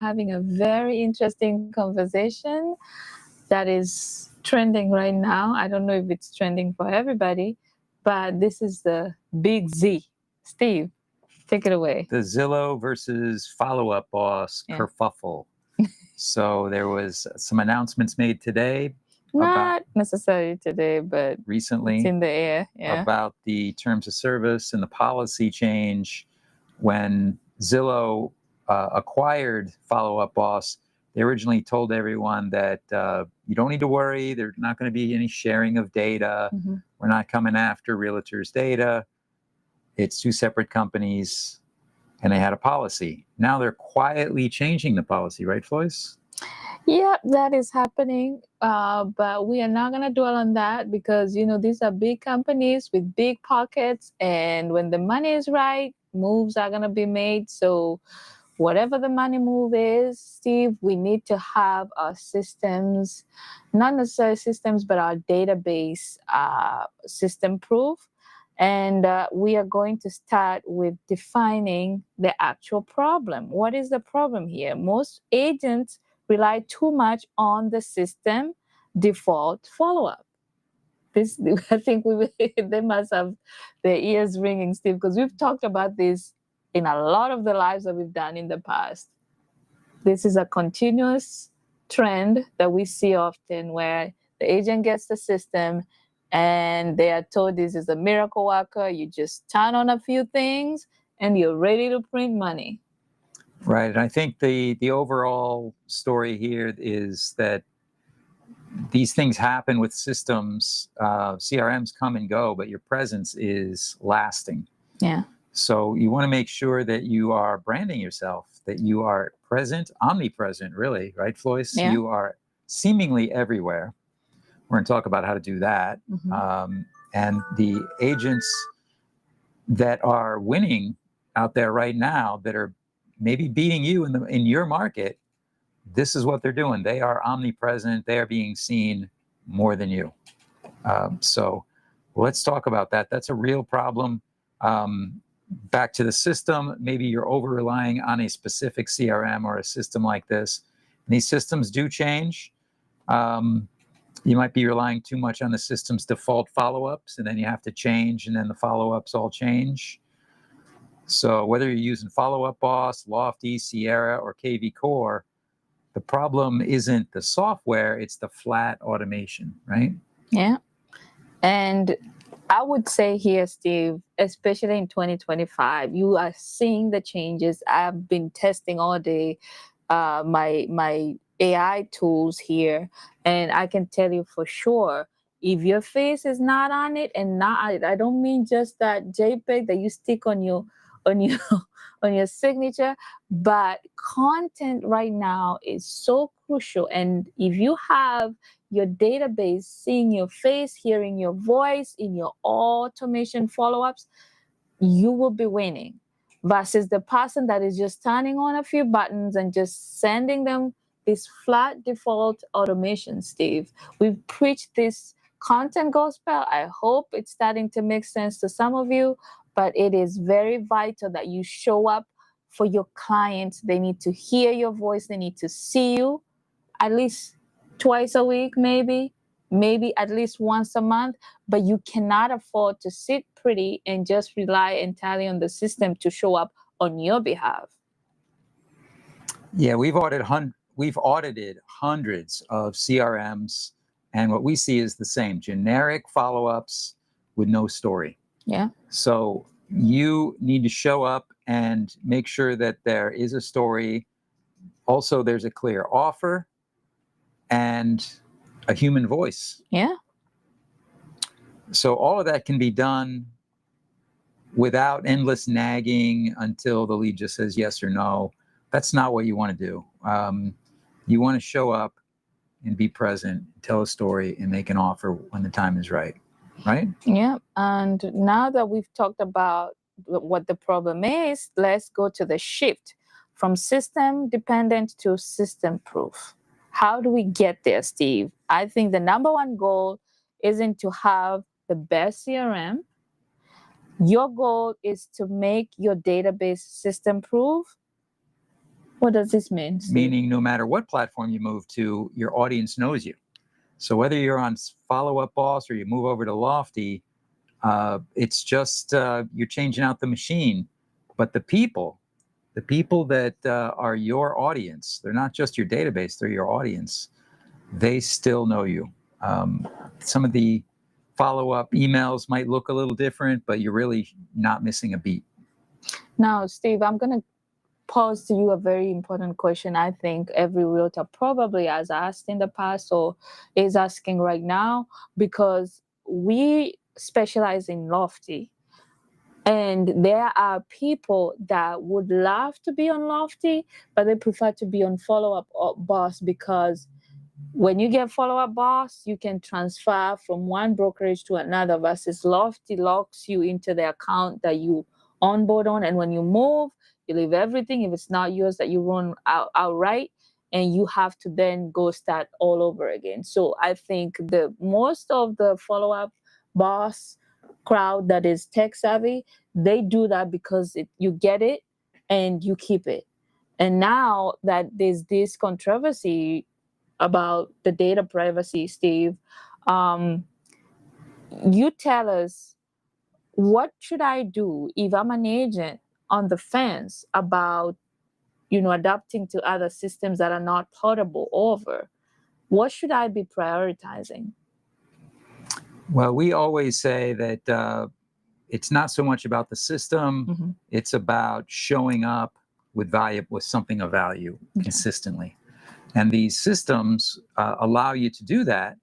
having a very interesting conversation that is trending right now. I don't know if it's trending for everybody, but this is the big Z. Steve, take it away. The Zillow versus follow-up boss kerfuffle. So there was some announcements made today. Not necessarily today, but recently, it's in the air. Yeah. About the terms of service and the policy change. When Zillow acquired Follow Up Boss, they originally told everyone that you don't need to worry. There's not going to be any sharing of data. Mm-hmm. We're not coming after realtors' data. It's two separate companies, and they had a policy. Now they're quietly changing the policy, right, Floyce? Yeah, that is happening. But we are not going to dwell on that because, you know, these are big companies with big pockets. And when the money is right, moves are going to be made. So whatever the money move is, Steve, we need to have our systems, not necessarily systems, but our database system proof. And we are going to start with defining the actual problem. What is the problem here? Most agents rely too much on the system default follow-up. This, I think they must have their ears ringing, Steve, because we've talked about this in a lot of the lives that we've done in the past. This is a continuous trend that we see often where the agent gets the system and they are told this is a miracle worker. You just turn on a few things and you're ready to print money. Right. And I think the overall story here is that these things happen with systems. CRMs come and go, but your presence is lasting. Yeah. So you want to make sure that you are branding yourself, that you are present, omnipresent, really, right, Floyce? Yeah. You are seemingly everywhere. We're going to talk about how to do that. Mm-hmm. And the agents that are winning out there right now that are maybe beating you in your market, this is what they're doing. They are omnipresent. They are being seen more than you. So let's talk about that. That's a real problem. Back to the system, maybe you're over-relying on a specific CRM or a system like this. And these systems do change. You might be relying too much on the system's default follow-ups, and then you have to change, and then the follow-ups all change. So whether you're using Follow-Up Boss, Lofty, Sierra, or KV Core, the problem isn't the software, it's the flat automation, right? Yeah. And I would say here, Steve, especially in 2025, you are seeing the changes. I've been testing all day my AI tools here, and I can tell you for sure, if your face is not on it, and not, I don't mean just that JPEG that you stick on your signature, but content right now is so crucial. And if you have your database seeing your face, hearing your voice in your automation follow-ups, you will be winning versus the person that is just turning on a few buttons and just sending them this flat default automation. Steve, we've preached this content gospel. I hope it's starting to make sense to some of you, but it is very vital that you show up for your clients. They need to hear your voice. They need to see you at least twice a week, maybe at least once a month, but you cannot afford to sit pretty and just rely entirely on the system to show up on your behalf. Yeah, we've audited hundreds of CRMs, and what we see is the same: generic follow-ups with no story. Yeah. So you need to show up and make sure that there is a story. Also, there's a clear offer and a human voice. Yeah. So all of that can be done without endless nagging until the lead just says yes or no. That's not what you want to do. You want to show up and be present, tell a story, and make an offer when the time is right. Right? Yeah. And now that we've talked about what the problem is, let's go to the shift from system dependent to system proof. How do we get there, Steve? I think the number one goal isn't to have the best CRM. Your goal is to make your database system proof What does this mean, Steve? Meaning no matter what platform you move to, your audience knows you. So whether you're on Follow Up Boss or you move over to Lofty, it's just you're changing out the machine. But the people that are your audience, they're not just your database, they're your audience. They still know you. Some of the follow-up emails might look a little different, but you're really not missing a beat. Now, Steve, I'm going to pose to you a very important question. I think every realtor probably has asked in the past or is asking right now, because we specialize in Lofty. And there are people that would love to be on Lofty, but they prefer to be on Follow Up Boss, because when you get Follow Up Boss, you can transfer from one brokerage to another, versus Lofty locks you into the account that you onboard on. And when you move, you leave everything, if it's not yours, that you run outright, and you have to then go start all over again. So I think the most of the Follow Up Boss crowd that is tech savvy, they do that because you get it and you keep it. And now that there's this controversy about the data privacy, Steve, you tell us, what should I do if I'm an agent on the fence about, adapting to other systems that are not portable over? What should I be prioritizing? Well, we always say that it's not so much about the system, it's about showing up with something of value consistently. And these systems allow you to do that.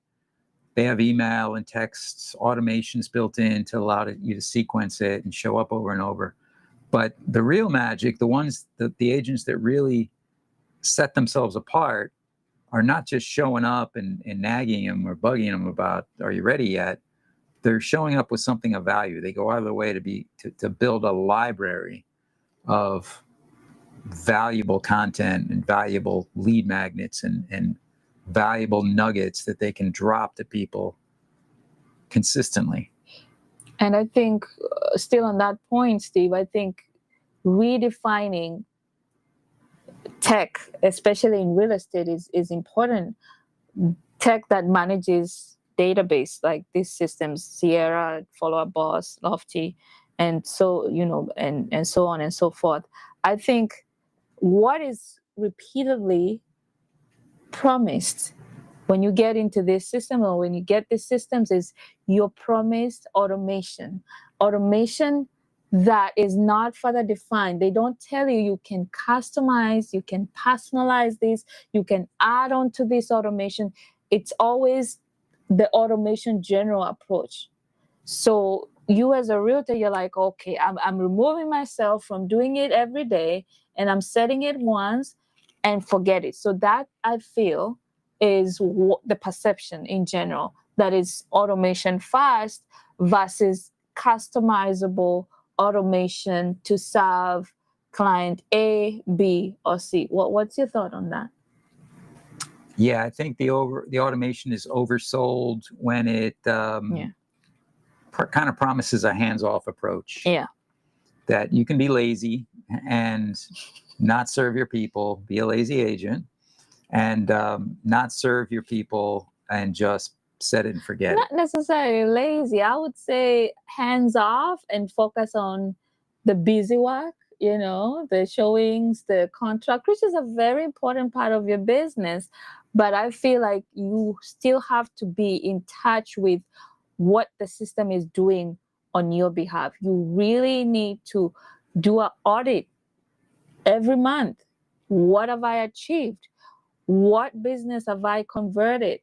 They have email and text automations built in to allow you to sequence it and show up over and over. But the real magic, the agents that really set themselves apart, are not just showing up and nagging them or bugging them about, are you ready yet? They're showing up with something of value. They go out of their way to build a library of valuable content and valuable lead magnets and valuable nuggets that they can drop to people consistently. And I think still on that point, Steve, I think redefining tech, especially in real estate, is important. Tech that manages database, like these systems, Sierra, Follow Up Boss, Lofty, and so, and so on and so forth. I think what is repeatedly promised when you get into this system, or when you get these systems, is you're promised automation that is not further defined. They don't tell you you can customize, you can personalize this, you can add on to this automation. It's always the automation general approach. So you as a realtor, you're like, okay, I'm removing myself from doing it every day, and I'm setting it once and forget it. So that, I feel, is the perception in general, that is automation fast versus customizable automation to serve client A, B, or C. What's your thought on that? Yeah, I think the automation is oversold when it kind of promises a hands-off approach. Yeah. That you can be lazy and not serve your people, be a lazy agent, and not serve your people and just set it and forget. Not necessarily lazy. I would say hands off and focus on the busy work, the showings, the contract, which is a very important part of your business. But I feel like you still have to be in touch with what the system is doing on your behalf. You really need to do an audit every month. What have I achieved? What business have I converted?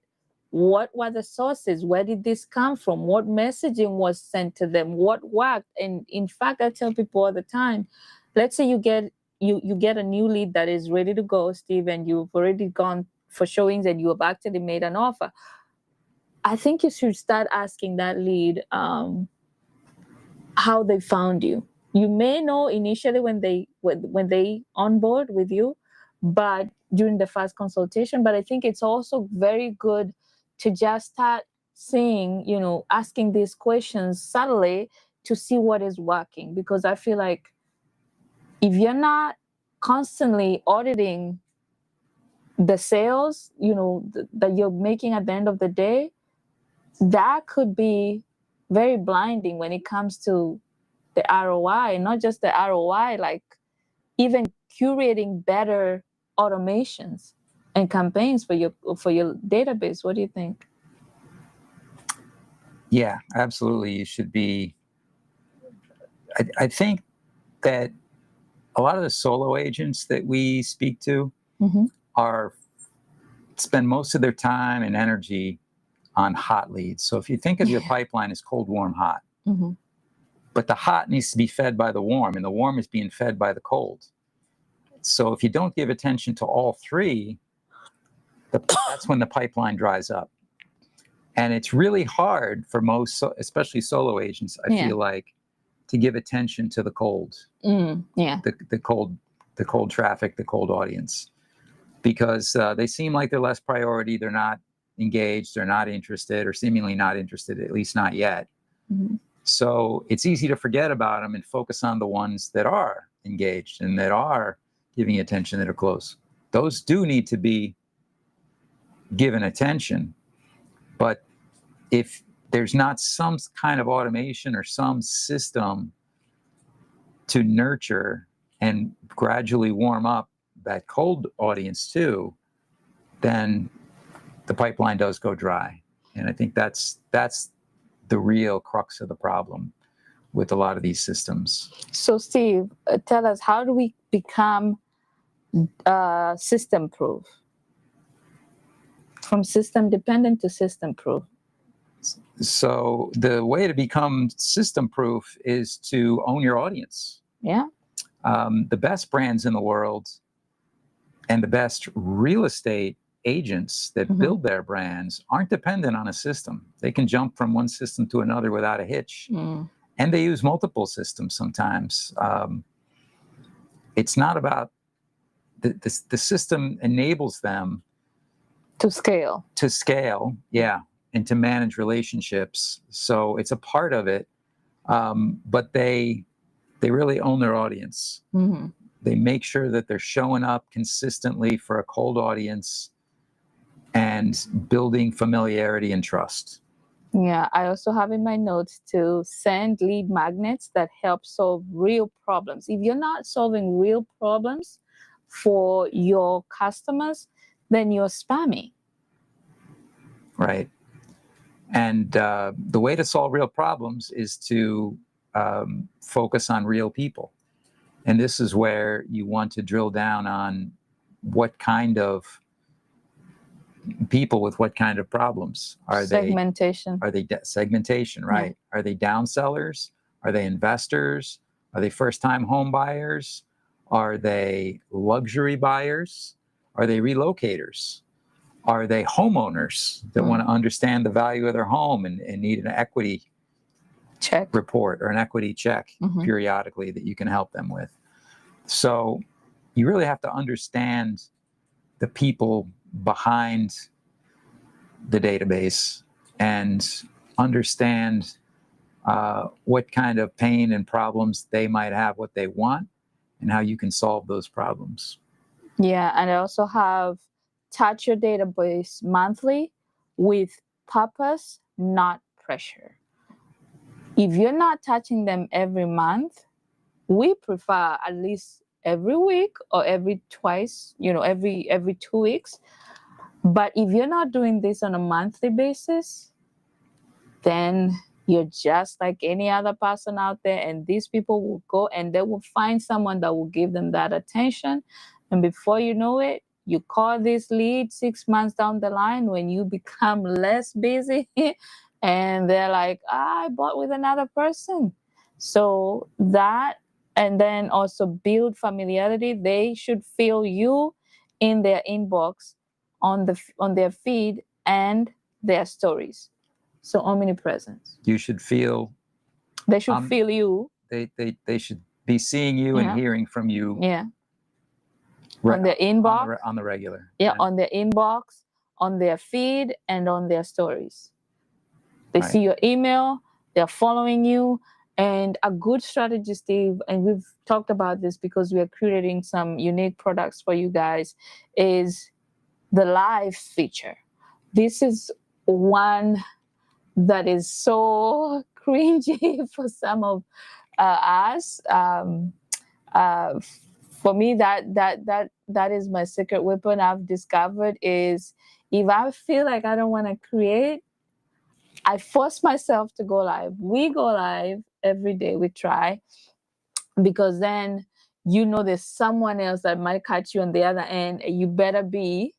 What were the sources? Where did this come from? What messaging was sent to them? What worked? And in fact, I tell people all the time, let's say you get a new lead that is ready to go, Steve, and you've already gone for showings and you have actually made an offer. I think you should start asking that lead how they found you. You may know initially when they onboard with you, but during the first consultation. But I think it's also very good to just start saying, asking these questions subtly to see what is working. Because I feel like if you're not constantly auditing the sales, that you're making at the end of the day, that could be very blinding when it comes to the ROI. Not just the ROI, like even curating better automations and campaigns for your database. What do you think? Yeah, absolutely. You should be. I think that a lot of the solo agents that we speak to are spend most of their time and energy on hot leads. So if you think of your pipeline as cold, warm, hot, but the hot needs to be fed by the warm, and the warm is being fed by the cold. So if you don't give attention to all three, that's when the pipeline dries up. And it's really hard for most, especially solo agents, I feel like, to give attention to the cold, the cold traffic, the cold audience, because they seem like they're less priority. They're not engaged. They're not interested, or seemingly not interested, at least not yet. So it's easy to forget about them and focus on the ones that are engaged and that are giving attention, that are close. Those do need to be given attention. But if there's not some kind of automation or some system to nurture and gradually warm up that cold audience too, then the pipeline does go dry. And I think that's the real crux of the problem with a lot of these systems. So Steve, tell us, how do we become system proof? From system dependent to system proof. So the way to become system proof is to own your audience. Yeah. The best brands in the world and the best real estate agents that build their brands aren't dependent on a system. They can jump from one system to another without a hitch. And they use multiple systems sometimes. It's not about the system enables them to scale. And to manage relationships. So it's a part of it, but they really own their audience. They make sure that they're showing up consistently for a cold audience and building familiarity and trust. Yeah, I also have in my notes to send lead magnets that help solve real problems. If you're not solving real problems for your customers, then you're spamming. Right. And the way to solve real problems is to focus on real people. And this is where you want to drill down on what kind of people with what kind of problems. Segmentation. Segmentation, right? Are they downsellers? Are they investors? Are they first-time home buyers? Are they luxury buyers? Are they relocators? Are they homeowners that want to understand the value of their home and need an equity check report or an equity check periodically that you can help them with? So you really have to understand the people behind the database and understand what kind of pain and problems they might have, what they want, and how you can solve those problems. Yeah, and I also have touch your database monthly with purpose, not pressure. If you're not touching them every month, we prefer at least every week or every 2 weeks. But if you're not doing this on a monthly basis, then you're just like any other person out there, and these people will go and they will find someone that will give them that attention. And before you know it, you call this lead 6 months down the line when you become less busy and they're like, I bought with another person. So that, and then also build familiarity. They should feel you in their inbox, on their feed and their stories. So omnipresence. You should feel. They should feel you. They should be seeing you and hearing from you. Yeah. On their inbox. On the regular. Yeah, on their inbox, on their feed, and on their stories. They see your email, they're following you, And a good strategy, Steve, and we've talked about this because we are creating some unique products for you guys, is the live feature. This is one that is so cringy for some of us. For me, that is my secret weapon. I've discovered is if I feel like I don't want to create, I force myself to go live. We go live every day. We try, because then there's someone else that might catch you on the other end, and you better be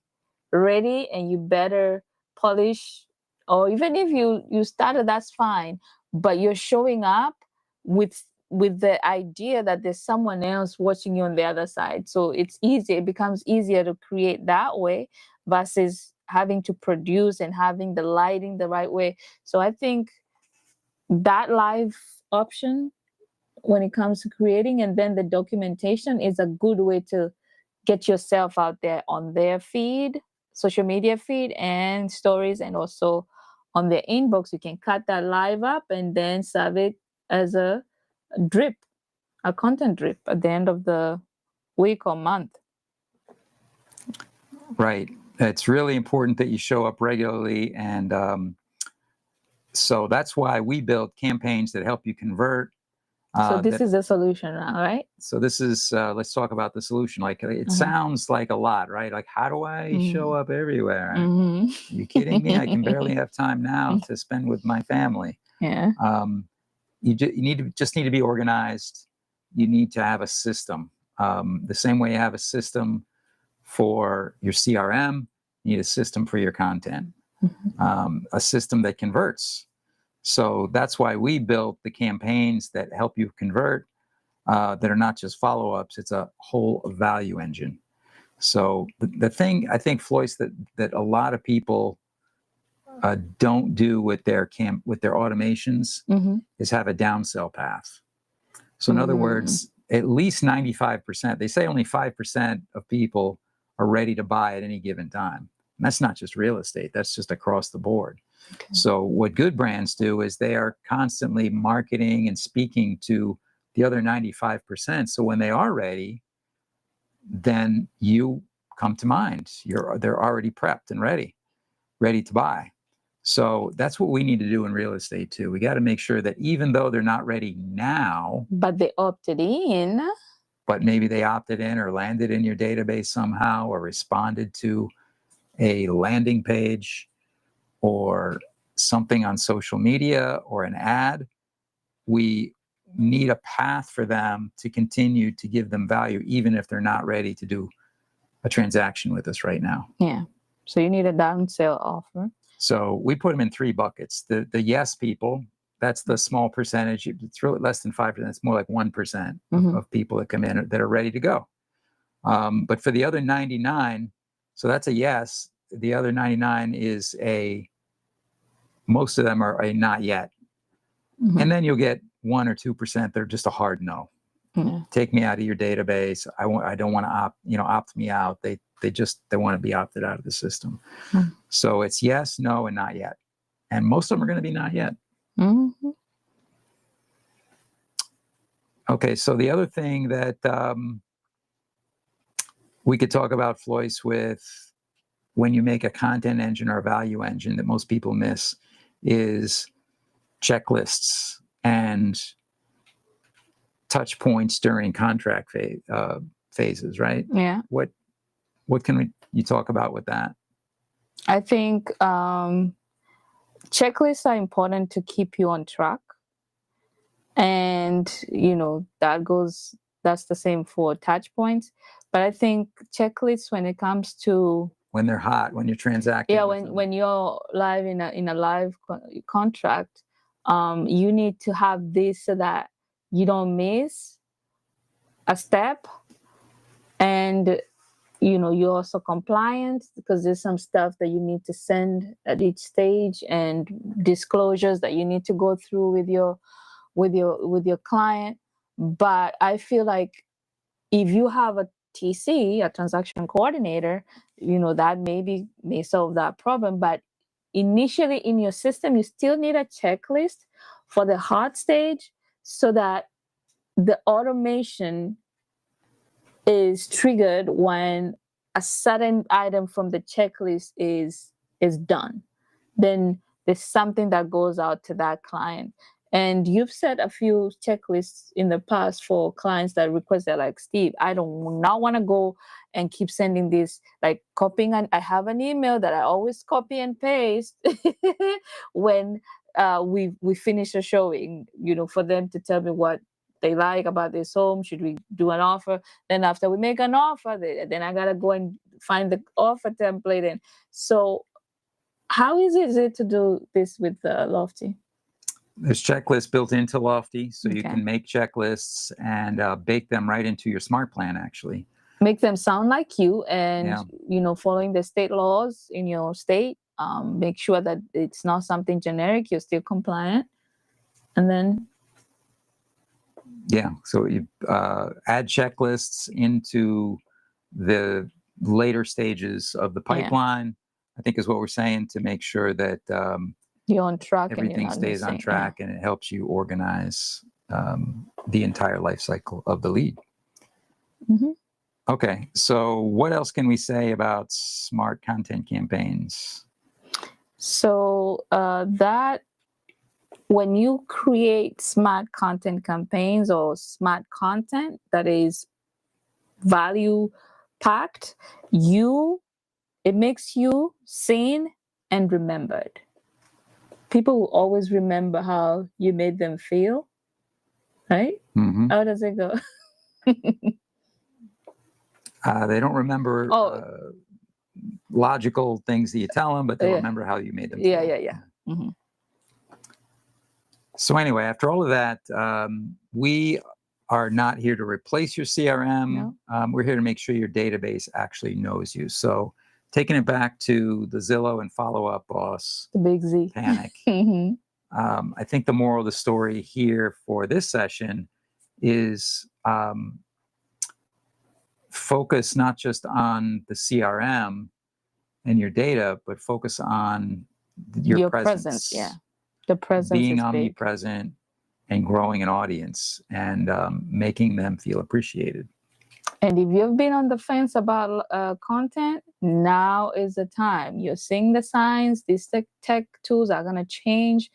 ready, and you better polish. Or even if you started, that's fine, but you're showing up with the idea that there's someone else watching you on the other side. So it's easy. It becomes easier to create that way versus having to produce and having the lighting the right way. So I think that live option when it comes to creating, and then the documentation, is a good way to get yourself out there on their feed, social media feed, and stories, and also on their inbox. You can cut that live up and then serve it as a drip, a content drip at the end of the week or month. Right. It's really important that you show up regularly. And so that's why we build campaigns that help you convert. So this is the solution now, right? So this is, let's talk about the solution. Like, it sounds like a lot, right? Like, how do I show up everywhere? Are you kidding me? I can barely have time now to spend with my family. Yeah. You just need to be organized. You need to have a system. The same way you have a system for your CRM, you need a system for your content, a system that converts. So that's why we built the campaigns that help you convert, that are not just follow-ups. It's a whole value engine. So the thing I think, Floyce, that a lot of people don't do with their automations is have a downsell path. So in other words, at least 95%, they say only 5% of people are ready to buy at any given time. And that's not just real estate, that's just across the board. Okay. So what good brands do is they are constantly marketing and speaking to the other 95%. So when they are ready, then you come to mind. They're already prepped and ready to buy. So that's what we need to do in real estate too. We got to make sure that even though they're not ready now, but they opted in, but maybe they opted in or landed in your database somehow, or responded to a landing page or something on social media or an ad, we need a path for them to continue to give them value, even if they're not ready to do a transaction with us right now. Yeah. So you need a downsell offer. So we put them in 3 buckets. The yes people, that's the small percentage. It's really less than 5%. It's more like 1% of people that come in that are ready to go. But for the other 99, so that's a yes. The other 99 is most of them are a not yet. And then you'll get 1 or 2%. They're just a hard no. Take me out of your database. I don't want to opt me out. They want to be opted out of the system. So it's yes, no, and not yet. And most of them are going to be not yet. Okay, so the other thing that we could talk about, Floyce, with when you make a content engine or a value engine that most people miss is checklists and touch points during contract phases, right? Yeah. What can you talk about with that? I think checklists are important to keep you on track. And, that's the same for touch points. But I think checklists, when it comes to when they're hot, when you're transacting. Yeah, when you're live in a live contract, you need to have this so that you don't miss a step, and you're also compliant, because there's some stuff that you need to send at each stage, and disclosures that you need to go through with your client. But I feel like if you have a TC, a transaction coordinator, that may solve that problem. But initially in your system, you still need a checklist for the hot stage, so that the automation is triggered when a certain item from the checklist is done. Then there's something that goes out to that client. And you've set a few checklists in the past for clients that request that, like, Steve, I don't not want to go and keep sending this, like copying. And I have an email that I always copy and paste when we finish a showing, for them to tell me what they like about this home. Should we do an offer? Then after we make an offer, then I gotta go and find the offer template. And so, how easy is it to do this with Lofty? There's checklists built into Lofty, so you can make checklists and bake them right into your smart plan, actually. Make them sound like you, and following the state laws in your state. Make sure that it's not something generic. You're still compliant, and then so you add checklists into the later stages of the pipeline. I think is what we're saying, to make sure that you're on track, everything stays on track, and it helps you organize the entire life cycle of the lead. Mm-hmm. Okay, so what else can we say about smart content campaigns? So that when you create smart content campaigns or smart content that is value packed, it makes you seen and remembered. People will always remember how you made them feel, right? Mm-hmm. How does it go? They don't remember logical things that you tell them, but they remember how you made them feel. Yeah. Mm-hmm. So anyway, after all of that, we are not here to replace your CRM. No. We're here to make sure your database actually knows you. So taking it back to the Zillow and follow-up boss, the big Z panic. Mm-hmm. I think the moral of the story here for this session is focus not just on the CRM and your data, but focus on your presence. The presence, being is omnipresent and growing an audience and making them feel appreciated. And if you've been on the fence about content, now is the time. You're seeing the signs. These tech tools are going to change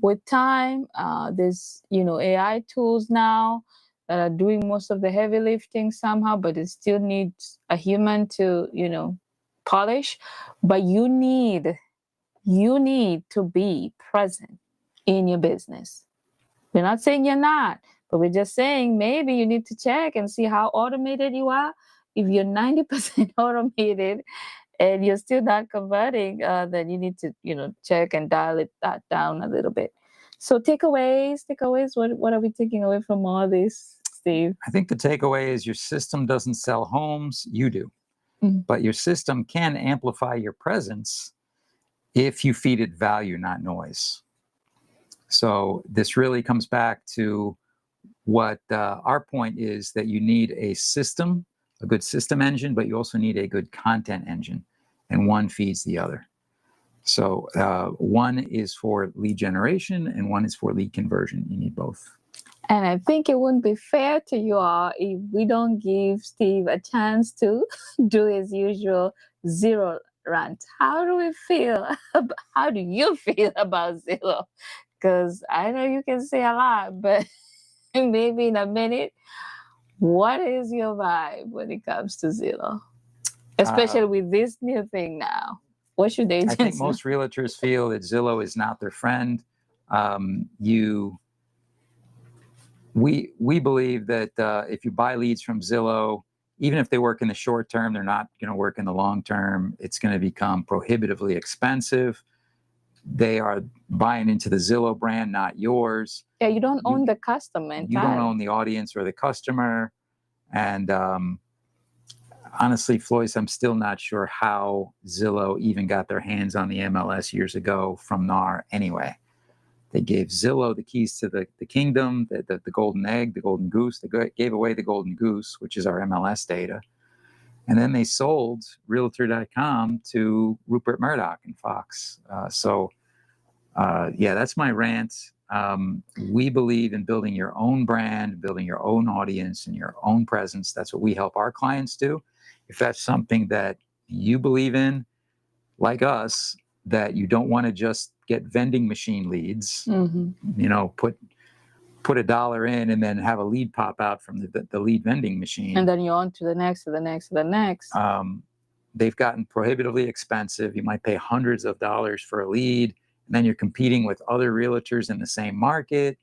with time. There's, AI tools now that are doing most of the heavy lifting somehow, but it still needs a human to, polish. But you need to be present in your business. We're not saying you're not, but we're just saying maybe you need to check and see how automated you are. If you're 90% automated and you're still not converting, then you need to, check and dial that down a little bit. So takeaways. What are we taking away from all this, Steve? I think the takeaway is your system doesn't sell homes, you do. Mm-hmm. But your system can amplify your presence if you feed it value, not noise. So this really comes back to what our point is, that you need a system, a good system engine, but you also need a good content engine, and one feeds the other. So one is for lead generation and one is for lead conversion. You need both. And I think it wouldn't be fair to you all if we don't give Steve a chance to do his usual Zillow rant. How do we feel? How do you feel about Zillow? Because I know you can say a lot, but maybe in a minute, what is your vibe when it comes to Zillow? Especially with this new thing now. What should they do? I think most realtors feel that Zillow is not their friend. We believe that if you buy leads from Zillow, even if they work in the short term, they're not going to work in the long term. It's going to become prohibitively expensive. They are buying into the Zillow brand, not yours. Yeah, you don't own the customer. You don't own the audience or the customer. And honestly, Floyd, I'm still not sure how Zillow even got their hands on the MLS years ago from NAR anyway. They gave Zillow the keys to the kingdom, the golden egg, the golden goose. They gave away the golden goose, which is our MLS data. And then they sold Realtor.com to Rupert Murdoch and Fox. So that's my rant. We believe in building your own brand, building your own audience and your own presence. That's what we help our clients do. If that's something that you believe in, like us, that you don't want to just get vending machine leads, you know, put $1 in and then have a lead pop out from the lead vending machine. And then you're on to the next, to the next, to the next. They've gotten prohibitively expensive. You might pay hundreds of dollars for a lead, and then you're competing with other realtors in the same market.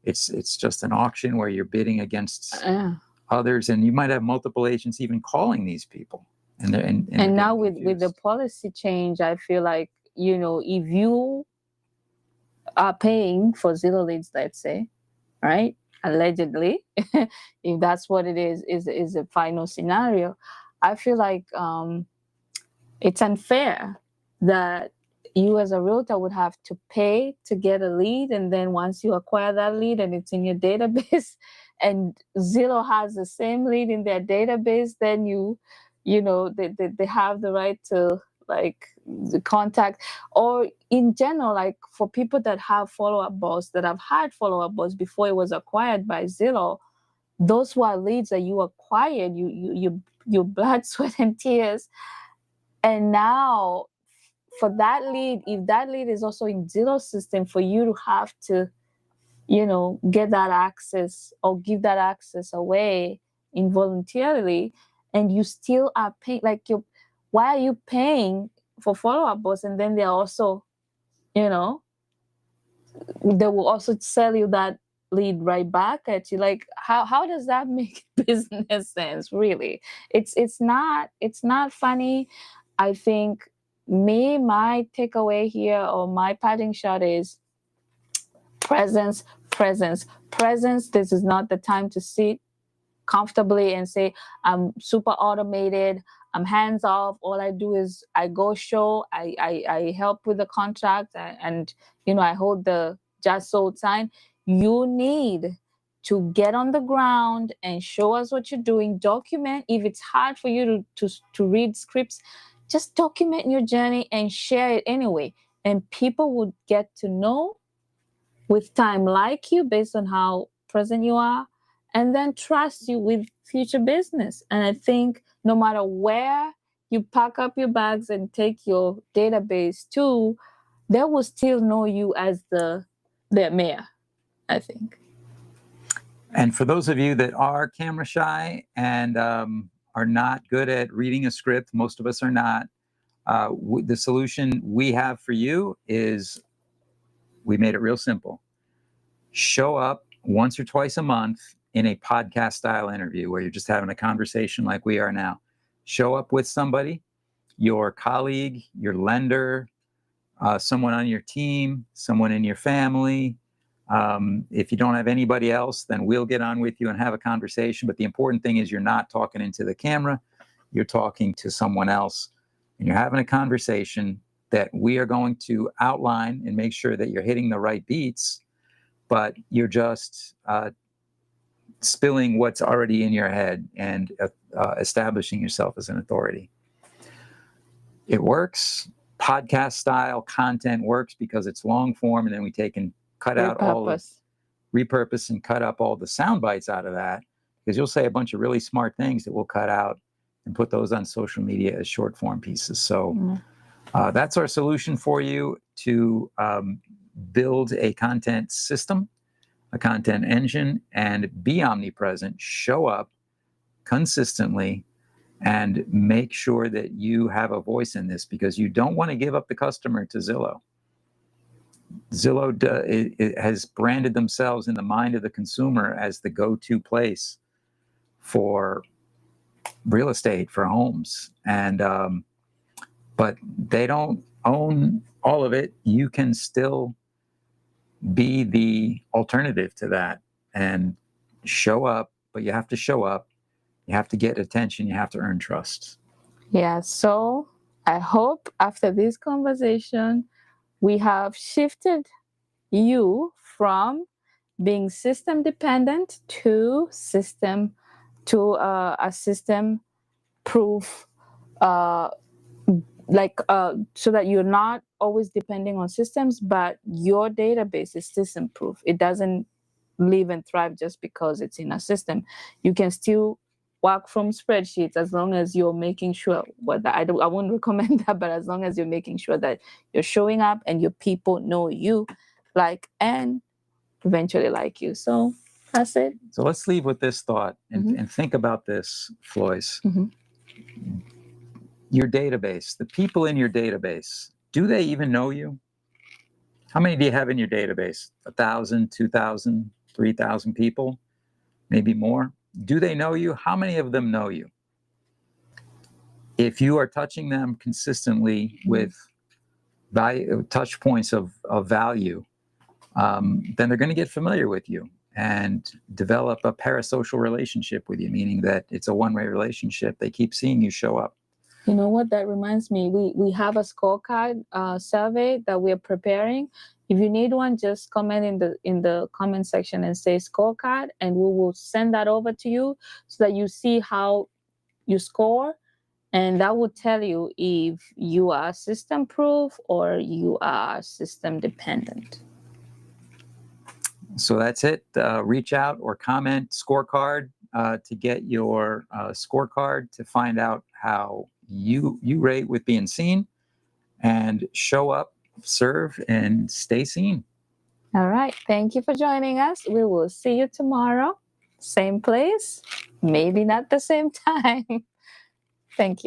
It's just an auction where you're bidding against others, and you might have multiple agents even calling these people. And now with the policy change, I feel like, you know, if you are paying for Zillow leads, let's say, right, allegedly, if that's what it is a final scenario, I feel like it's unfair that you as a realtor would have to pay to get a lead, and then once you acquire that lead and it's in your database, and Zillow has the same lead in their database, then you know, they have the right to like the contact, or in general, like for people that have follow-up boss, that have had follow-up boss before it was acquired by Zillow, those were leads that you acquired, your blood, sweat, and tears. And now for that lead, if that lead is also in Zillow's system, for you to have to, you know, get that access or give that access away involuntarily, and you still are paying, like, why are you paying for follow-up boss? And then they're also, you know, they will also sell you that lead right back at you. Like, how does that make business sense? Really, it's not funny. I think my takeaway here, or my parting shot, is presence. This is not the time to sit comfortably and say, I'm super automated, I'm hands off, all I do is I go show, I help with the contract, and you know, I hold the just sold sign. You need to get on the ground and show us what you're doing. Document. If it's hard for you to read scripts, just document your journey and share it anyway, and people would get to know with time, like you, based on how present you are, and then trust you with future business. And I think no matter where you pack up your bags and take your database to, they will still know you as their mayor, I think. And for those of you that are camera shy and are not good at reading a script, most of us are not, the solution we have for you is, we made it real simple. Show up once or twice a month in a podcast style interview where you're just having a conversation like we are now. Show up with somebody, your colleague, your lender, someone on your team, someone in your family. If you don't have anybody else, then we'll get on with you and have a conversation. But the important thing is you're not talking into the camera, you're talking to someone else, and you're having a conversation that we are going to outline and make sure that you're hitting the right beats, but you're just spilling what's already in your head and establishing yourself as an authority. It works. Podcast style content works because it's long form, and then we take and cut out repurpose and cut up all the sound bites out of that, because you'll say a bunch of really smart things that we'll cut out and put those on social media as short form pieces. So that's our solution for you to build a content system, a content engine, and be omnipresent. Show up consistently and make sure that you have a voice in this, because you don't want to give up the customer to Zillow. Zillow it has branded themselves in the mind of the consumer as the go-to place for real estate, for homes. And but they don't own all of it. You can still be the alternative to that and show up, but you have to show up. You have to get attention. You have to earn trust. Yeah, so I hope after this conversation, we have shifted you from being system dependent to a system proof so that you're not always depending on systems, but your database is system proof. It doesn't live and thrive just because it's in a system. You can still work from spreadsheets as long as you're making sure, I wouldn't recommend that, but as long as you're making sure that you're showing up and your people know you, and eventually like you. So that's it. So let's leave with this thought and think about this, Floyce. Your database, the people in your database, do they even know you? How many do you have in your database? 1,000, 2,000, 3,000 people, maybe more? Do they know you? How many of them know you? If you are touching them consistently with touch points of value, then they're going to get familiar with you and develop a parasocial relationship with you, meaning that it's a one-way relationship. They keep seeing you show up. You know what? That reminds me, we have a scorecard survey that we're preparing. If you need one, just comment in the comment section and say scorecard, and we will send that over to you so that you see how you score, and that will tell you if you are system proof or you are system dependent. So that's it. Reach out or comment scorecard to get your scorecard to find out how you rate with being seen, and show up, serve, and stay seen. All right. Thank you for joining us. We will see you tomorrow. Same place, maybe not the same time. Thank you.